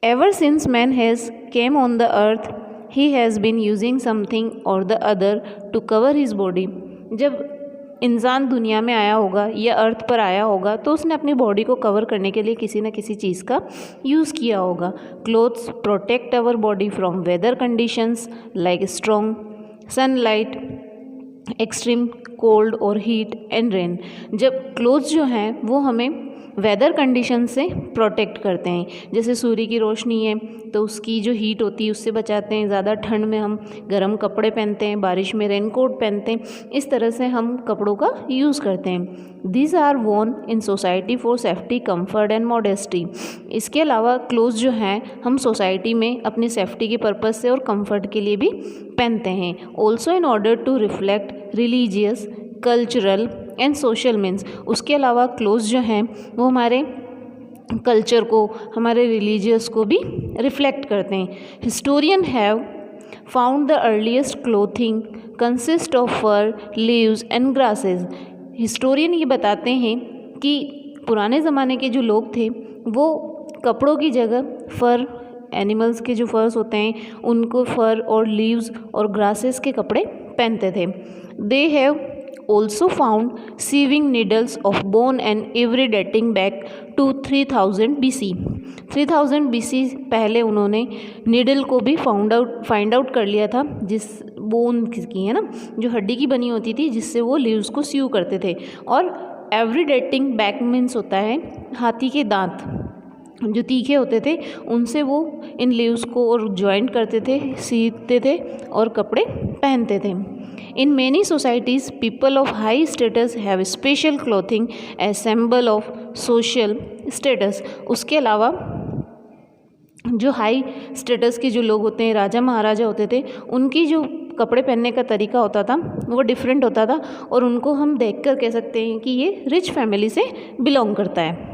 Ever since man has came on the earth, he has been using something or the other to cover his body. जब इंसान दुनिया में आया होगा या अर्थ पर आया होगा तो उसने अपनी बॉडी को कवर करने के लिए किसी न किसी चीज़ का यूज़ किया होगा. Clothes protect our body from weather conditions like strong sunlight, extreme cold और हीट एंड रेन. जब क्लोथ्स जो हैं वो हमें वेदर कंडीशन से प्रोटेक्ट करते हैं. जैसे सूर्य की रोशनी है तो उसकी जो हीट होती है उससे बचाते हैं. ज़्यादा ठंड में हम गर्म कपड़े पहनते हैं, बारिश में रेन कोट पहनते हैं. इस तरह से हम कपड़ों का यूज़ करते हैं. These are worn in society for safety, comfort and modesty. इसके अलावा क्लोथ्स जो हैं हम सोसाइटी में अपनी सेफ्टी के पर्पज़ से और कम्फर्ट के लिए भी पहनते हैं. Also in order to reflect religious, cultural and social means. उसके अलावा क्लोथ्स जो हैं वो हमारे कल्चर को, हमारे रिलीजियस को भी रिफ्लेक्ट करते हैं. Historian have found the earliest clothing consist of fur, leaves and grasses. Historian ये बताते हैं कि पुराने ज़माने के जो लोग थे वो कपड़ों की जगह फर, एनिमल्स के जो फर्स होते हैं उनको फर और लीव्स और ग्रासेस के कपड़े पहनते थे. They have also found sieving needles of bone and ivory dating back to 3000 BC. 3000 BC पहले उन्होंने नीडल को भी फाइंड आउट कर लिया था, जिस बोन की है ना, जो हड्डी की बनी होती थी जिससे वो लीव्स को सीव करते थे. और एवरी डेटिंग बैक मीन्स होता है हाथी के दांत जो तीखे होते थे उनसे वो इन लीव्स को और जॉइंट करते थे, सीते थे और कपड़े पहनते थे. In many societies, people of high status have special clothing as symbol of social status. उसके अलावा जो हाई स्टेटस के जो लोग होते हैं, राजा महाराजा होते थे, उनकी जो कपड़े पहनने का तरीका होता था वो डिफरेंट होता था और उनको हम देखकर कह सकते हैं कि ये रिच फैमिली से बिलोंग करता है.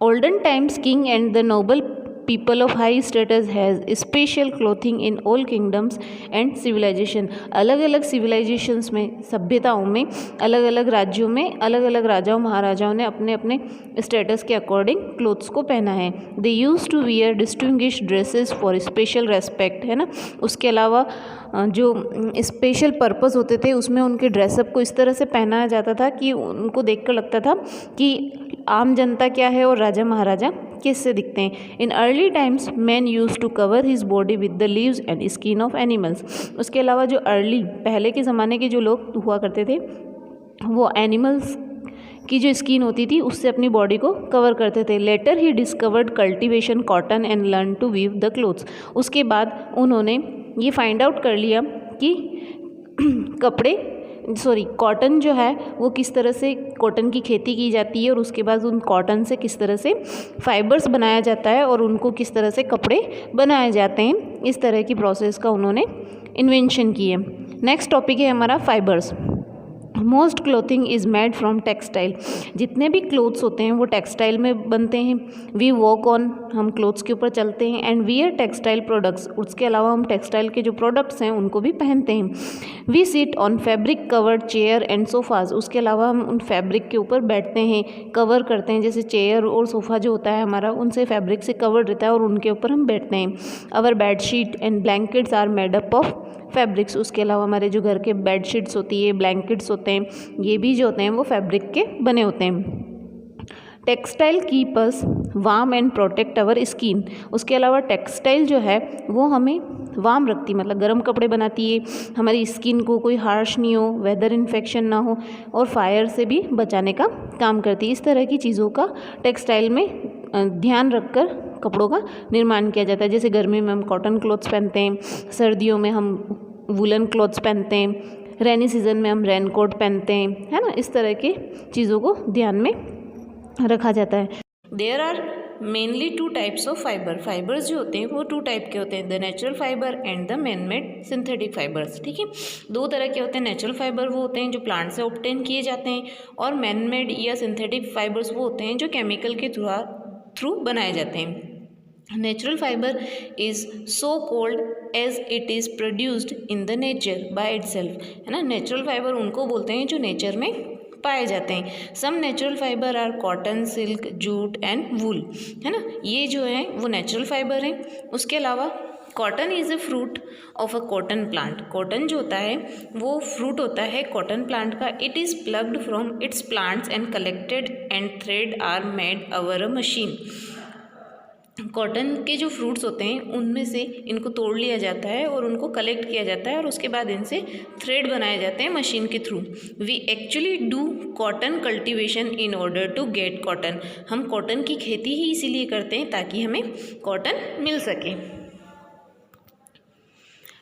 Olden times, king and the noble people of high status has special clothing in all kingdoms and civilization. अलग अलग civilizations में, सभ्यताओं में, अलग अलग राज्यों में अलग अलग राजाओं महाराजाओं ने अपने अपने स्टेटस के अकॉर्डिंग क्लोथ्स को पहना है. They used to wear distinguished dresses for special respect, है ना. उसके अलावा जो स्पेशल पर्पस होते थे उसमें उनके ड्रेसअप को इस तरह से पहनाया जाता था कि उनको देखकर लगता था कि आम जनता क्या है और राजा महाराजा किससे दिखते हैं. In early times man use to cover his body with the leaves and skin of animals. उसके अलावा जो पहले के ज़माने के जो लोग हुआ करते थे वो एनिमल्स की जो स्किन होती थी उससे अपनी बॉडी को कवर करते थे. लेटर ही discovered cultivation cotton and learn to weave the cloths. उसके बाद उन्होंने ये फाइंड आउट कर लिया कि कॉटन जो है वो किस तरह से कॉटन की खेती की जाती है और उसके बाद उन कॉटन से किस तरह से फाइबर्स बनाया जाता है और उनको किस तरह से कपड़े बनाए जाते हैं. इस तरह की प्रोसेस का उन्होंने इन्वेंशन की है. नेक्स्ट टॉपिक है हमारा fibres. Most clothing is made from textile. जितने भी क्लोथ्स होते हैं वो टेक्सटाइल में बनते हैं. वी वॉक ऑन, हम क्लोथ्स के ऊपर चलते हैं. And wear textile products. उसके अलावा हम टेक्सटाइल के जो प्रोडक्ट्स हैं उनको भी पहनते हैं. We sit on fabric covered chair and sofas. उसके अलावा हम उन फैब्रिक के ऊपर बैठते हैं, कवर करते हैं. जैसे चेयर और सोफ़ा जो होता है हमारा उनसे फैब्रिक से कवर्ड रहता है और उनके ऊपर हम बैठते हैं. Our bedsheet and blankets are made up of fabrics. उसके अलावा हमारे जो घर के बेडशीट्स होती है, ब्लैंकेट्स होते हैं, ये भी जो होते हैं वो फैब्रिक के बने होते हैं. Textile keep us warm and protect our skin. उसके अलावा टेक्सटाइल जो है वो हमें वार्म रखती, मतलब गर्म कपड़े बनाती है, हमारी स्किन को कोई हार्श नहीं हो, वेदर इन्फेक्शन ना हो और फायर से भी बचाने का काम करती है. इस तरह की चीज़ों का टेक्सटाइल में ध्यान रखकर कपड़ों का निर्माण किया जाता है. जैसे गर्मी में हम कॉटन क्लॉथ्स पहनते हैं, सर्दियों में हम वुलन क्लॉथ्स पहनते हैं, रेनी सीजन में हम रेन कोट पहनते हैं, है ना. इस तरह की चीज़ों को ध्यान में रखा जाता है. There are mainly 2 types of fiber. Fibers जो होते हैं वो 2 टाइप के होते हैं, the natural fiber and the man made synthetic fibers. ठीक है, 2 तरह के होते हैं. नेचुरल फाइबर वो होते हैं जो प्लांट से ऑब्टेन किए जाते हैं और मैन मेड या सिंथेटिक फाइबर्स वो होते हैं जो केमिकल के थ्रू बनाए जाते हैं. Natural fiber is so called as it is produced in the nature by itself, है ना. नेचुरल फाइबर उनको बोलते हैं जो नेचर में पाए जाते हैं। Some natural fiber are cotton, silk, jute and wool, है ना, ये जो है वो नेचुरल फाइबर है। उसके अलावा cotton is a fruit of a cotton plant, cotton जो होता है वो फ्रूट होता है कॉटन प्लांट का। It is plugged from its plants and collected and thread are made over a machine. Cotton के जो फ्रूट्स होते हैं उनमें से इनको तोड़ लिया जाता है और उनको कलेक्ट किया जाता है और उसके बाद इनसे थ्रेड बनाए जाते हैं मशीन के थ्रू। We actually do cotton cultivation in order to get cotton, हम कॉटन की खेती ही इसीलिए करते हैं ताकि हमें कॉटन मिल सके।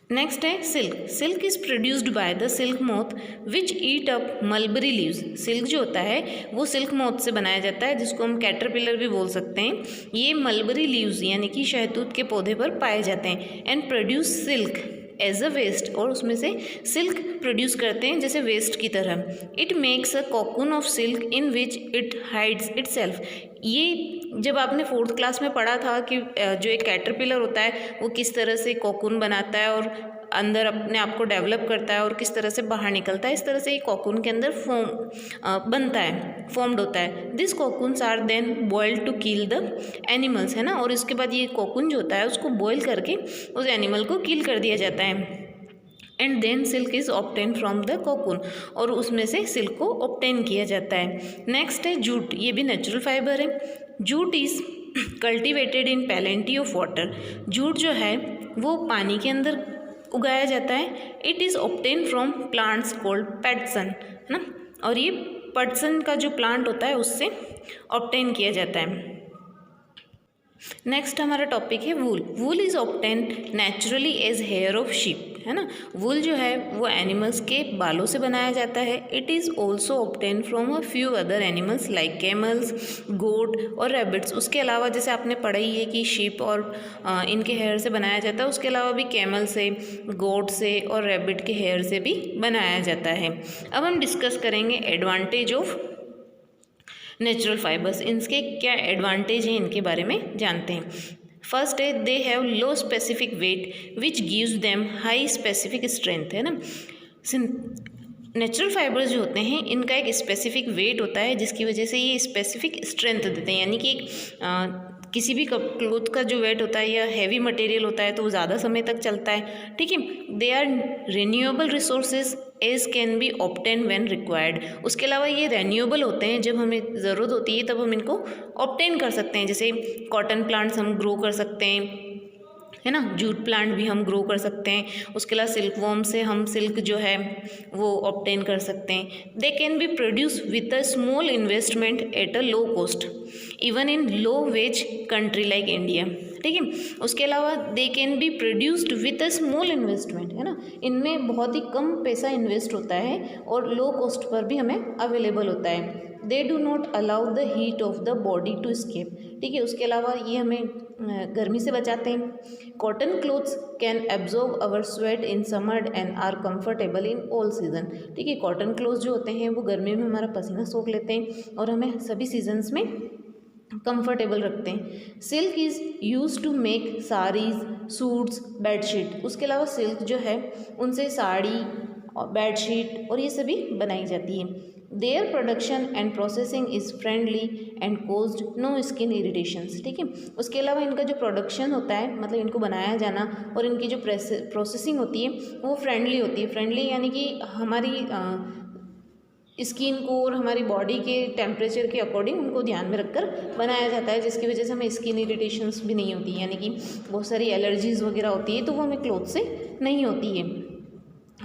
नेक्स्ट है silk. Silk is produced by the silk moth which eat up mulberry leaves. Silk जो होता है वो सिल्क मोथ से बनाया जाता है, जिसको हम कैटरपिलर भी बोल सकते हैं। ये मलबरी लीव्स यानी कि शहतूत के पौधे पर पाए जाते हैं। And produce silk as a waste, और उसमें से सिल्क प्रोड्यूस करते हैं जैसे वेस्ट की तरह। It makes a cocoon of silk in which it hides itself. ये जब आपने 4th क्लास में पढ़ा था कि जो एक कैटरपिलर होता है वो किस तरह से कोकून बनाता है और अंदर अपने आप को डेवलप करता है और किस तरह से बाहर निकलता है, इस तरह से ये कोकून के अंदर बनता है, फॉर्म्ड होता है। This cocoons are then boiled to kill the animals, है ना, और इसके बाद ये कोकून जो होता है उसको बॉयल करके उस एनिमल को किल कर दिया जाता है। And then silk is obtain from the cocoon, और उसमें से सिल्क को ऑब्टेन किया जाता है। नेक्स्ट है जूट, ये भी नेचुरल फाइबर है। Jute is cultivated in plenty of water. Jute जो है वो पानी के अंदर उगाया जाता है। It is obtain from plants called Patterson, है ना, और ये पटसन का जो प्लांट होता है उससे ऑब्टेन किया जाता है। नेक्स्ट हमारा टॉपिक है wool. Wool is obtain naturally as hair of sheep, है ना, वूल जो है वो एनिमल्स के बालों से बनाया जाता है। It is also obtain from a few other animals like camels, goat और रैबिट्स। उसके अलावा जैसे आपने पढ़ा ही है कि शीप और इनके हेयर से बनाया जाता है, उसके अलावा भी कैमल से, गोट से और रैबिट के हेयर से भी बनाया जाता है। अब हम डिस्कस करेंगे एडवांटेज ऑफ नेचुरल फाइबर्स, इनके क्या एडवांटेज हैं इनके बारे में जानते हैं। फर्स्ट है दे have low specific weight which gives them high specific strength, है ना। नेचुरल फाइबर्स जो होते हैं इनका एक स्पेसिफिक वेट होता है जिसकी वजह से ये स्पेसिफिक स्ट्रेंथ देते हैं, यानी कि किसी भी क्लोथ का जो वेट होता है या हैवी मटेरियल होता है तो वो ज़्यादा समय तक चलता है, ठीक है। They are renewable resources as can be obtain when required. उसके अलावा ये रेन्यूएबल होते हैं, जब हमें ज़रूरत होती है तब हम इनको ऑब्टेन कर सकते हैं। जैसे कॉटन प्लांट्स हम ग्रो कर सकते हैं, है ना, जूट प्लांट भी हम ग्रो कर सकते हैं। उसके अलावा सिल्क वॉर्म से हम सिल्क जो है वो ऑब्टेन कर सकते हैं। They can be produce with a small investment at a low cost even in low wage country like India, ठीक है। उसके अलावा they can be produced with a small investment, है ना, इनमें बहुत ही कम पैसा इन्वेस्ट होता है और लो कॉस्ट पर भी हमें अवेलेबल होता है। They do not allow the heat of the body to escape, ठीक है। उसके अलावा ये हमें गर्मी से बचाते हैं। Cotton clothes can absorb our sweat in summer and are comfortable in all season, ठीक है। कॉटन क्लोथ्स जो होते हैं वो गर्मी में हमारा पसीना सोख लेते हैं और हमें सभी सीजन्स में कंफर्टेबल रखते हैं। Silk is use to make saris, suits, bedsheet. उसके अलावा सिल्क जो है उनसे साड़ी और बेडशीट और ये सभी बनाई जाती है। Their production and processing is friendly and caused no skin irritations, ठीक है। उसके अलावा इनका जो प्रोडक्शन होता है, मतलब इनको बनाया जाना और इनकी जो प्रोसेसिंग होती है वो फ्रेंडली होती है। फ्रेंडली यानी कि हमारी स्किन को और हमारी बॉडी के टेम्परेचर के अकॉर्डिंग उनको ध्यान में रखकर बनाया जाता है, जिसकी वजह से हमें स्किन इरिटेशंस भी नहीं होती, यानी कि बहुत सारी एलर्जीज़ वगैरह होती है तो वो हमें क्लोथ से नहीं होती है।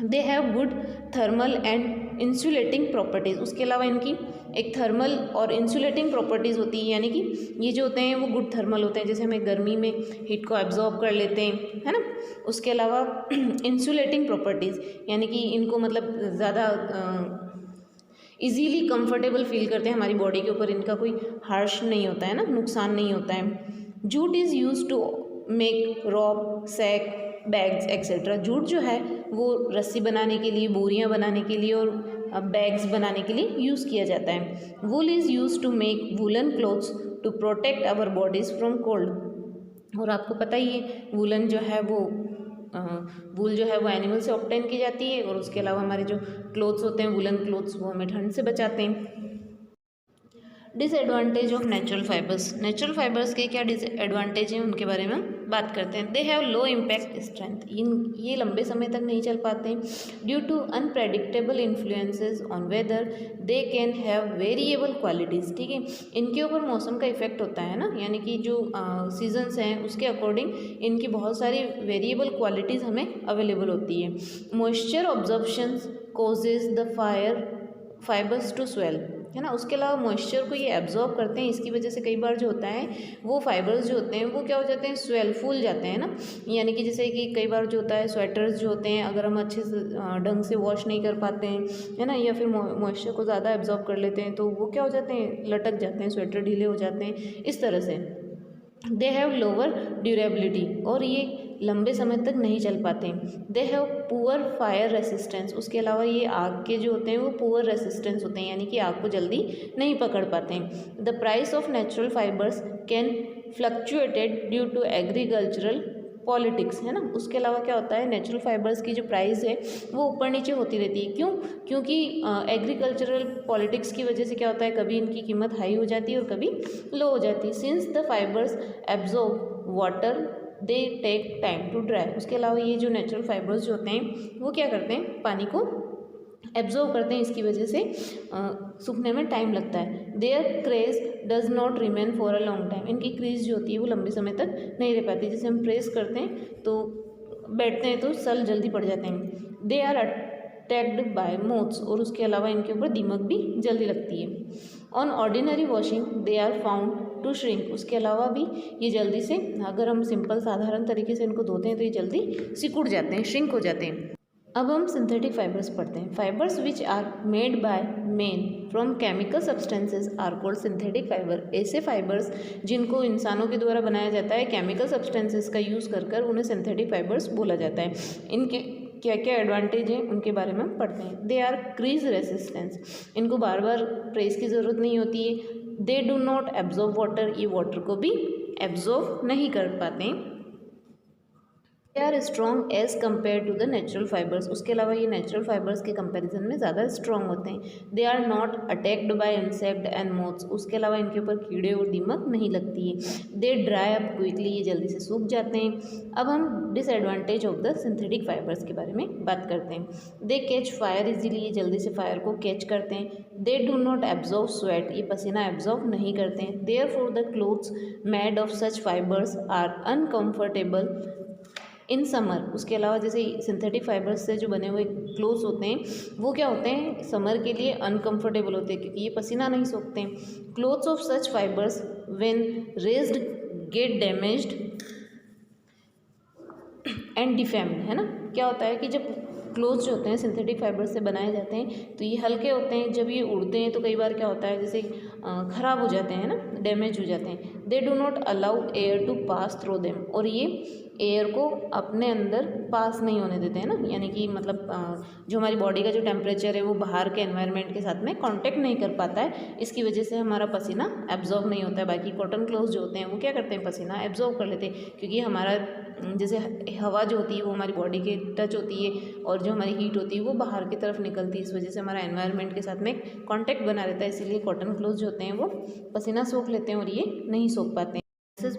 They have good thermal and insulating properties. उसके अलावा इनकी एक थर्मल और इंसुलेटिंग प्रॉपर्टीज़ होती है, यानी कि ये जो होते हैं वो गुड थर्मल होते हैं, जैसे हमें गर्मी में हीट को एब्जॉर्ब कर लेते हैं, है ना। उसके अलावा इंसुलेटिंग प्रॉपर्टीज़ यानी कि इनको मतलब ज़्यादा इजीली कंफर्टेबल फील करते हैं हमारी बॉडी के ऊपर, इनका कोई हार्श नहीं होता है ना, नुकसान नहीं होता है। Jute is use to make rope, sack, bags etcetera. Jute जो है वो रस्सी बनाने के लिए, बोरियां बनाने के लिए और बैग्स बनाने के लिए यूज़ किया जाता है। Wool is use to make woollen clothes to protect our bodies from cold. और आपको पता ही है वूलन जो है वो वूल जो है वो एनिमल से ऑब्टेन की जाती है, और उसके अलावा हमारे जो क्लोथ्स होते हैं, वुलन क्लोथ्स, वो हमें ठंड से बचाते हैं। Disadvantage of natural fibres. Natural fibres के क्या डिसएडवांटेज हैं उनके बारे में हम बात करते हैं। They have low impact strength. ये लंबे समय तक नहीं चल पाते। Due to unpredictable influences on weather they can have variable qualities. ठीक है, इनके ऊपर मौसम का इफेक्ट होता है ना, यानी कि जो सीजन्स हैं उसके अकॉर्डिंग इनकी बहुत सारी वेरिएबल क्वालिटीज़ हमें अवेलेबल होती है। Moisture absorptions causes the fibres to swell, है ना। उसके अलावा मॉइस्चर को ये एब्जॉर्ब करते हैं, इसकी वजह से कई बार जो होता है वो फाइबर्स जो होते हैं वो क्या हो जाते हैं, स्वेल, फूल जाते हैं ना। यानी कि जैसे कि कई बार जो होता है स्वेटर्स जो होते हैं, अगर हम अच्छे से ढंग से वॉश नहीं कर पाते हैं, है ना, या फिर मॉइस्चर को ज़्यादा एब्जॉर्ब कर लेते हैं, तो वो क्या हो जाते हैं, लटक जाते हैं, स्वेटर ढीले हो जाते हैं, इस तरह से। दे हैव लोअर ड्यूरेबिलिटी, और ये लंबे समय तक नहीं चल पाते। They have poor fire resistance. उसके अलावा ये आग के जो होते हैं वो पुअर रेसिस्टेंस होते हैं, यानी कि आग को जल्दी नहीं पकड़ पाते हैं। The price of natural fibers can fluctuated due to agricultural politics, है ना। उसके अलावा क्या होता है, नेचुरल फाइबर्स की जो प्राइस है वो ऊपर नीचे होती रहती है। क्यों? क्योंकि एग्रीकल्चरल पॉलिटिक्स की वजह से क्या होता है, कभी इनकी कीमत हाई हो जाती है और कभी लो हो जाती है। Since the fibers absorb water they take time to dry. उसके अलावा ये जो नेचुरल फाइबर्स जो होते हैं वो क्या करते हैं, पानी को एब्जॉर्ब करते हैं, इसकी वजह से सूखने में टाइम लगता है। Their crease does not remain for a long time. इनकी क्रीज जो होती है वो लंबे समय तक नहीं रह पाती। जैसे हम प्रेस करते हैं तो बैठते हैं तो सल जल्दी पड़ जाते हैं। They are attacked by moths, और उसके अलावा इनके ऊपर दीमक भी जल्दी लगती है। On ordinary washing they are found to shrink. उसके अलावा भी ये जल्दी से, अगर हम सिंपल साधारण तरीके से इनको धोते हैं तो ये जल्दी सिकुड़ जाते हैं, श्रिंक हो जाते हैं। अब हम सिंथेटिक फाइबर्स पढ़ते हैं। Fibers which are made by man from chemical substances are called synthetic fiber. ऐसे फाइबर्स जिनको इंसानों के द्वारा बनाया जाता है केमिकल सब्सटेंसेस का यूज़ कर कर, उन्हें सिंथेटिक फाइबर्स बोला जाता है। इनके क्या क्या एडवांटेज हैं उनके बारे में हम पढ़ते हैं। They are crease resistance. इनको बार बार प्रेस की ज़रूरत नहीं होती है। They do not absorb water. ये वाटर को भी एब्जॉर्ब नहीं कर पाते हैं। They are strong as compare to the natural fibres. उसके अलावा ये नेचुरल फाइबर्स के कंपैरिजन में ज़्यादा स्ट्रॉन्ग होते हैं। They are not attacked by insect and moths. उसके अलावा इनके ऊपर कीड़े और दीमक नहीं लगती है। They dry up quickly. ये जल्दी से सूख जाते हैं। अब हम disadvantage of the synthetic fibres के बारे में बात करते हैं। They catch fire easily. ये जल्दी से फायर को कैच करते हैं। They do not absorb sweat. ये पसीना एब्जॉर्ब नहीं करते हैं। Therefore the clothes made of such fibres are uncomfortable in summer. उसके अलावा जैसे सिंथेटिक फाइबर्स से जो बने हुए क्लोथ्स होते हैं वो क्या होते हैं, समर के लिए अनकम्फर्टेबल होते हैं क्योंकि ये पसीना नहीं सोखते हैं। Clothes of such fibres when raised get damaged and deformed, है ना। क्या होता है कि जब क्लोथ्स जो होते हैं सिंथेटिक फाइबर से बनाए जाते हैं तो ये हल्के होते हैं, जब ये उड़ते हैं तो कई बार क्या होता है जैसे ख़राब हो जाते हैं ना, डैमेज हो जाते हैं। They do not allow air to pass through them. और ये एयर को अपने अंदर पास नहीं होने देते हैं ना, यानी कि मतलब जो हमारी बॉडी का जो टेम्परेचर है वो बाहर के एनवायरनमेंट के साथ में कांटेक्ट नहीं कर पाता है। इसकी वजह से हमारा पसीना एब्जॉर्ब नहीं होता है। बाकी कॉटन क्लोथ्स जो होते हैं वो क्या करते हैं, पसीना एब्जॉर्ब कर लेते हैं क्योंकि हमारा जैसे हवा जो होती है वो हमारी बॉडी के टच होती है और जो हमारी हीट होती है वो बाहर की तरफ निकलती है। इस वजह से हमारा एनवायरनमेंट के साथ में कांटेक्ट बना रहता है, इसीलिए कॉटन क्लोथ्स जो होते हैं वो पसीना सोख लेते हैं और ये नहीं सोख पाते हैं।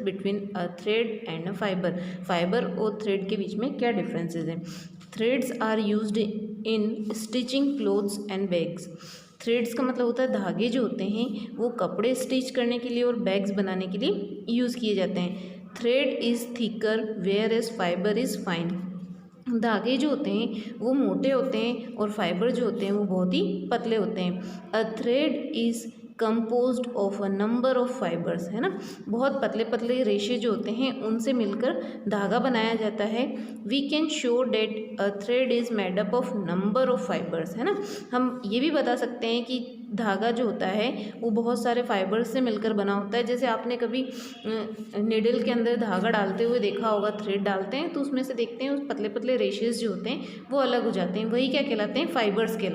Between a thread and a fibre. Fibre और थ्रेड के बीच में क्या डिफरेंसेस हैं। Threads are used in stitching clothes and bags. Threads का मतलब होता है धागे जो होते हैं वो कपड़े स्टिच करने के लिए और बैग्स बनाने के लिए यूज़ किए जाते हैं। Thread is thicker whereas fibre is fine. धागे जो होते हैं वो मोटे होते हैं और फाइबर जो होते हैं वो बहुत ही पतले होते हैं। A thread is composed of a number of fibres, है ना। बहुत पतले पतले रेशे जो होते हैं उनसे मिलकर धागा बनाया जाता है। We can show that a thread is made up of number of fibres, है ना। हम ये भी बता सकते हैं कि धागा जो होता है वो बहुत सारे फाइबर्स से मिलकर बना होता है। जैसे आपने कभी निडल के अंदर धागा डालते हुए देखा होगा, थ्रेड डालते हैं तो उसमें से देखते हैं उस पतले पतले रेशेस जो होते हैं वो अलग हो जाते हैं, वही क्या कहलाते हैं, फाइबर्स कहलाते हैं।